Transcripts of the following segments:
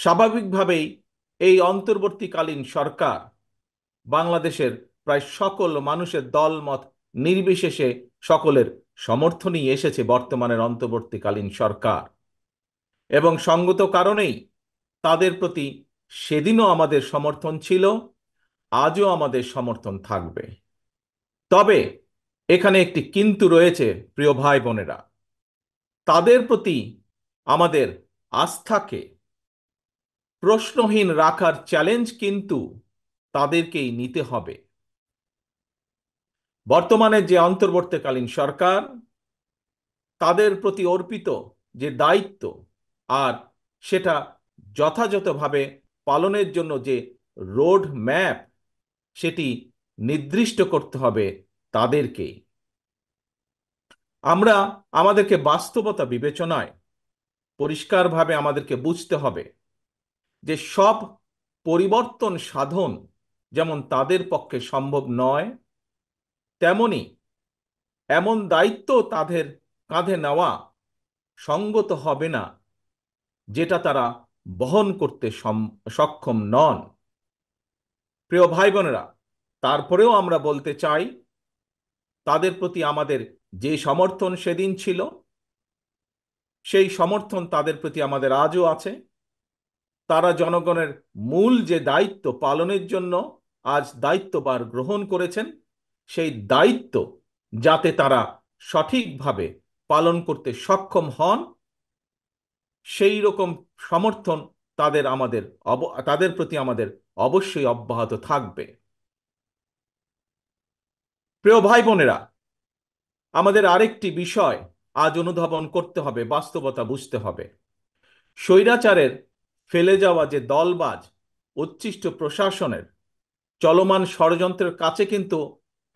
স্বাভাবিকভাবেই এই অন্তর্বর্তীকালীন সরকার বাংলাদেশের প্রায় সকল মানুষের দলমত নির্বিশেষে সকলের সমর্থনই এসেছে বর্তমানের অন্তর্বর্তীকালীন সরকার, এবং সঙ্গত কারণেই তাদের প্রতি সেদিনও আমাদের সমর্থন ছিল, আজও আমাদের সমর্থন থাকবে। তবে এখানে একটি কিন্তু রয়েছে প্রিয় ভাই বোনেরা। তাদের প্রতি আমাদের আস্থাকে প্রশ্নহীন রাখার চ্যালেঞ্জ কিন্তু তাদেরকেই নিতে হবে। বর্তমানে যে অন্তর্বর্তীকালীন সরকার, তাদের প্রতি অর্পিত যে দায়িত্ব, আর সেটা যথাযথভাবে পালনের জন্য যে রোড ম্যাপ, সেটি নির্দিষ্ট করতে হবে তাদেরকেই। আমরা আমাদেরকে বাস্তবতা বিবেচনায় পরিষ্কারভাবে আমাদেরকে বুঝতে হবে যে সব পরিবর্তন সাধন যেমন তাদের পক্ষে সম্ভব নয়, তেমনি এমন দায়িত্ব তাদের কাঁধে নেওয়া সঙ্গত হবে না যেটা তারা বহন করতে সক্ষম নন। প্রিয় ভাই বোনেরা, তারপরেও আমরা বলতে চাই, তাদের প্রতি আমাদের যে সমর্থন সেদিন ছিল, সেই সমর্থন তাদের প্রতি আমাদের আজও আছে। তারা জনগণের মূল যে দায়িত্ব পালনের জন্য আজ দায়িত্বভার গ্রহণ করেছেন, সেই দায়িত্ব যাতে তারা সঠিকভাবে পালন করতে সক্ষম হন, সেই রকম সমর্থন তাদের প্রতি আমাদের অবশ্যই অব্যাহত থাকবে। প্রিয় ভাই বোনেরা, আমাদের আরেকটি বিষয় আজ অনুধাবন করতে হবে, বাস্তবতা বুঝতে হবে। স্বৈরাচারের ফেলে যাওয়া যে দলবাজ উচ্ছিষ্ট প্রশাসনের চলমান ষড়যন্ত্রের কাছে কিন্তু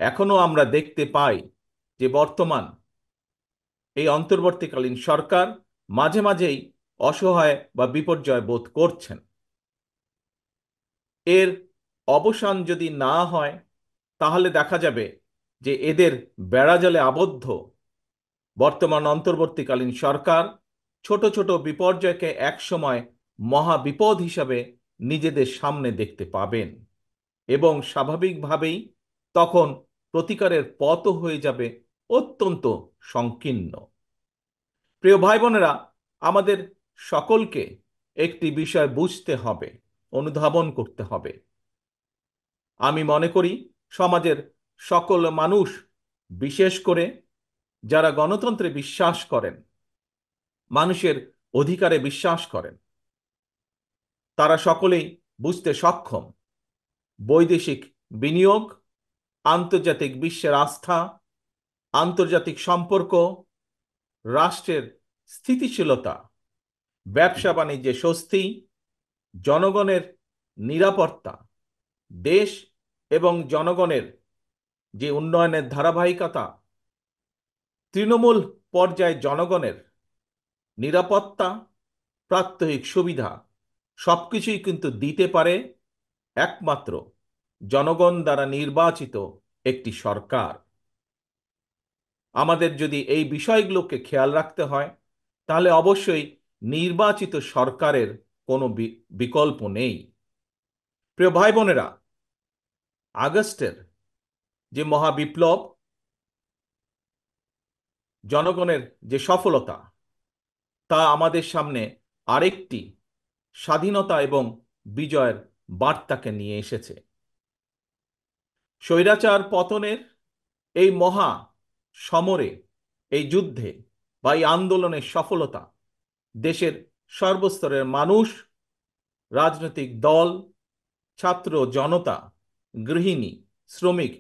এখনো আমরা দেখতে পাই যে বর্তমান এই অন্তর্বর্তীকালীন সরকার মাঝে মাঝেই অসহায় বা বিপর্যয় বোধ করছেন। এর অবসান যদি না হয়, তাহলে দেখা যাবে যে এদের বেড়াজালে আবদ্ধ বর্তমান অন্তর্বর্তীকালীন সরকার ছোট ছোট বিপর্যয়কে একসময় মহা বিপদ হিসাবে নিজেদের সামনে দেখতে পাবেন, এবং স্বাভাবিকভাবেই তখন প্রতিকারের পথও হয়ে যাবে অত্যন্ত সংকীর্ণ। প্রিয় ভাই বোনেরা, আমাদের সকলকে একটি বিষয় বুঝতে হবে, অনুধাবন করতে হবে। আমি মনে করি সমাজের সকল মানুষ, বিশেষ করে যারা গণতন্ত্রে বিশ্বাস করেন, মানুষের অধিকারে বিশ্বাস করেন, তারা সকলেই বুঝতে সক্ষম বৈদেশিক বিনিয়োগ, আন্তর্জাতিক বিশ্বের আস্থা, আন্তর্জাতিক সম্পর্ক, রাষ্ট্রের স্থিতিশীলতা, ব্যবসা বাণিজ্যে স্বস্তি, জনগণের নিরাপত্তা, দেশ এবং জনগণের যে উন্নয়নের ধারাবাহিকতা, তৃণমূল পর্যায়ে জনগণের নিরাপত্তা, প্রাত্যহিক সুবিধা, সবকিছুই কিন্তু দিতে পারে একমাত্র জনগণ দ্বারা নির্বাচিত একটি সরকার। আমাদের যদি এই বিষয়গুলোকে খেয়াল রাখতে হয়, তাহলে অবশ্যই নির্বাচিত সরকারের কোনো বিকল্প নেই। প্রিয় ভাই বোনেরা, আগস্টের যে মহাবিপ্লব, জনগণের যে সফলতা, তা আমাদের সামনে আরেকটি স্বাধীনতা এবং বিজয়ের বার্তাকে নিয়ে এসেছে। স্বৈরাচার পতনের এই মহা সমরে, এই যুদ্ধে বা এই আন্দোলনের সফলতা দেশের সর্বস্তরের মানুষ, রাজনৈতিক দল, ছাত্র জনতা, গৃহিণী, শ্রমিক,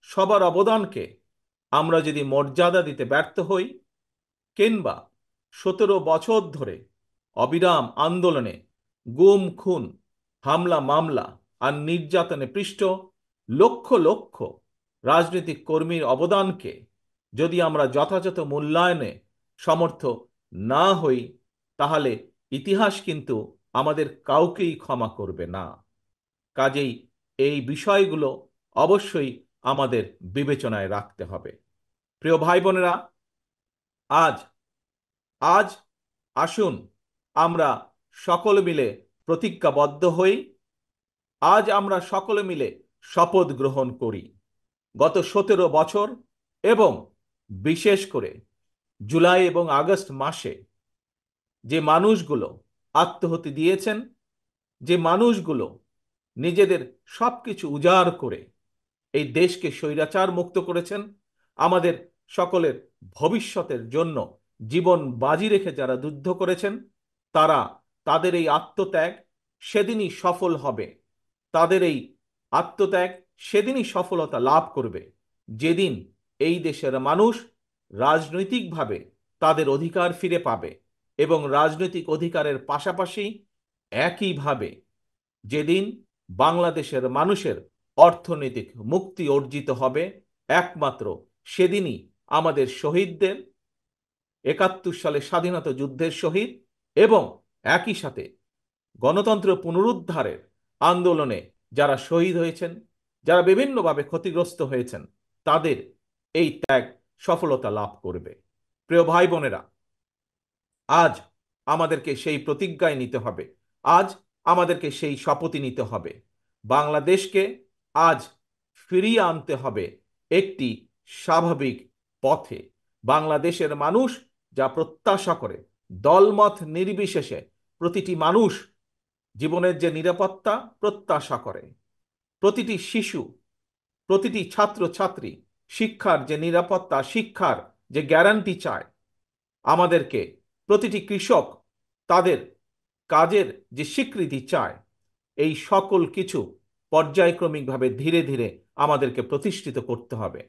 সবার অবদানকে আমরা যদি মর্যাদা দিতে ব্যর্থ হই, কিংবা 17 বছর ধরে অবিরাম আন্দোলনে গুম খুন, হামলা মামলা আর নির্যাতনে পৃষ্ঠ লক্ষ লক্ষ রাজনৈতিক কর্মীর অবদানকে যদি আমরা যথাযথ মূল্যায়নে সমর্থ না হই, তাহলে ইতিহাস কিন্তু আমাদের কাউকেই ক্ষমা করবে না। কাজেই এই বিষয়গুলো অবশ্যই আমাদের বিবেচনায় রাখতে হবে। প্রিয় ভাই বোনেরা, আজ আজ আসুন আমরা সকল মিলে প্রতিজ্ঞাবদ্ধ হই। আজ আমরা সকলে মিলে শপথ গ্রহণ করি গত 17 বছর এবং বিশেষ করে জুলাই এবং আগস্ট মাসে যে মানুষগুলো আত্মাহুতি দিয়েছেন, যে মানুষগুলো নিজেদের সবকিছু উজাড় করে এই দেশকে স্বৈরাচার মুক্ত করেছেন, আমাদের সকলের ভবিষ্যতের জন্য জীবন বাজি রেখে যারা যুদ্ধ করেছেন, তাদের এই আত্মত্যাগ সেদিনই সফল হবে। তাদের এই আত্মত্যাগ সেদিনই সফলতা লাভ করবে, যেদিন এই দেশের মানুষ রাজনৈতিকভাবে তাদের অধিকার ফিরে পাবে এবং রাজনৈতিক অধিকারের পাশাপাশি একইভাবে যেদিন বাংলাদেশের মানুষের অর্থনৈতিক মুক্তি অর্জিত হবে, একমাত্র সেদিনই আমাদের শহীদদের, ৭১ সালে স্বাধীনতা যুদ্ধের শহীদ এবং একই সাথে গণতন্ত্র পুনরুদ্ধারের আন্দোলনে যারা শহীদ হয়েছেন, যারা বিভিন্নভাবে ক্ষতিগ্রস্ত হয়েছেন, তাদের এই ত্যাগ সফলতা লাভ করবে। প্রিয় ভাই বোনেরা, আজ আমাদেরকে সেই প্রতিজ্ঞায় নিতে হবে, আজ আমাদেরকে সেই শপথই নিতে হবে। বাংলাদেশকে আজ ফিরিয়ে আনতে হবে একটি স্বাভাবিক পথে। বাংলাদেশের মানুষ যা প্রত্যাশা করে, দলমত নির্বিশেষে প্রতিটি মানুষ জীবনের যে নিরাপত্তা প্রত্যাশা করে, প্রতিটি শিশু, প্রতিটি ছাত্র ছাত্রী শিক্ষার যে নিরাপত্তা, শিক্ষার যে গ্যারান্টি চায়, আমাদেরকে প্রতিটি কৃষক তাদের কাজের যে স্বীকৃতি চায়, এই সকল কিছু পর্যায়ক্রমিকভাবে ধীরে ধীরে আমাদেরকে প্রতিষ্ঠিত করতে হবে।